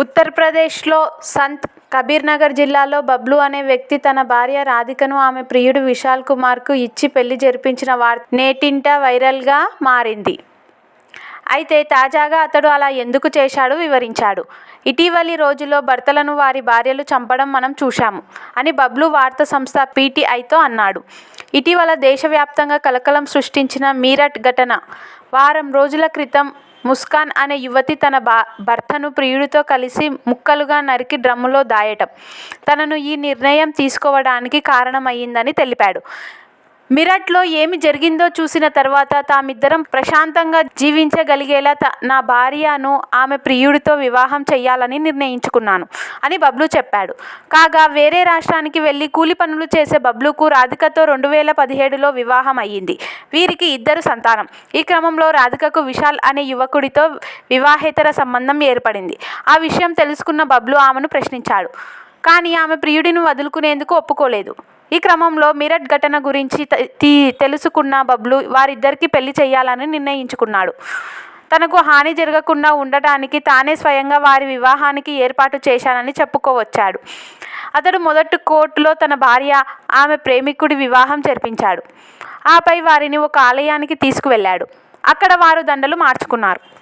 ఉత్తరప్రదేశ్లో సంత్ కబీర్నగర్ జిల్లాలో బబ్లు అనే వ్యక్తి తన భార్య రాధికను ఆమె ప్రియుడు విశాల్ కుమార్కు ఇచ్చి పెళ్లి జరిపించిన వార్త నేటింట వైరల్గా మారింది. అయితే తాజాగా అతడు అలా ఎందుకు చేశాడో వివరించాడు. ఇటీవలి రోజుల్లో భర్తలను వారి భార్యలు చంపడం మనం చూశాము అని బబ్లు వార్తా సంస్థ పీటీఐతో అన్నాడు. ఇటీవల దేశవ్యాప్తంగా కలకలం సృష్టించిన మీరట్ ఘటన. వారం రోజుల క్రితం ముస్కాన్ అనే యువతి తన భర్తను ప్రియుడితో కలిసి ముక్కలుగా నరికి డ్రమ్ములో దాయటం తనను ఈ నిర్ణయం తీసుకోవడానికి కారణమయ్యిందని తెలిపాడు. మీరట్లో ఏమి జరిగిందో చూసిన తర్వాత తామిద్దరం ప్రశాంతంగా జీవించగలిగేలా నా భార్యను ఆమె ప్రియుడితో వివాహం చేయాలని నిర్ణయించుకున్నాను అని బబ్లు చెప్పాడు. కాగా వేరే రాష్ట్రానికి వెళ్లి కూలి పనులు చేసే బబ్లుకు రాధికతో 2017లో వివాహం అయ్యింది. వీరికి 2 సంతానం. ఈ క్రమంలో రాధికకు విశాల్ అనే యువకుడితో వివాహేతర సంబంధం ఏర్పడింది. ఆ విషయం తెలుసుకున్న బబ్లు ఆమెను ప్రశ్నించాడు. కానీ ఆమె ప్రియుడిని వదులుకునేందుకు ఒప్పుకోలేదు. ఈ క్రమంలో మీరట్ ఘటన గురించి తెలుసుకున్న బబ్లు వారిద్దరికీ పెళ్లి చేయాలని నిర్ణయించుకున్నాడు. తనకు హాని జరగకుండా ఉండటానికి తానే స్వయంగా వారి వివాహానికి ఏర్పాటు చేశానని చెప్పుకోవచ్చాడు. అతడు మొదట కోర్టులో తన భార్య, ఆమె ప్రేమికుడి వివాహం జరిపించాడు. ఆపై వారిని ఒక ఆలయానికి తీసుకువెళ్లాడు. అక్కడ వారు దండలు మార్చుకున్నారు.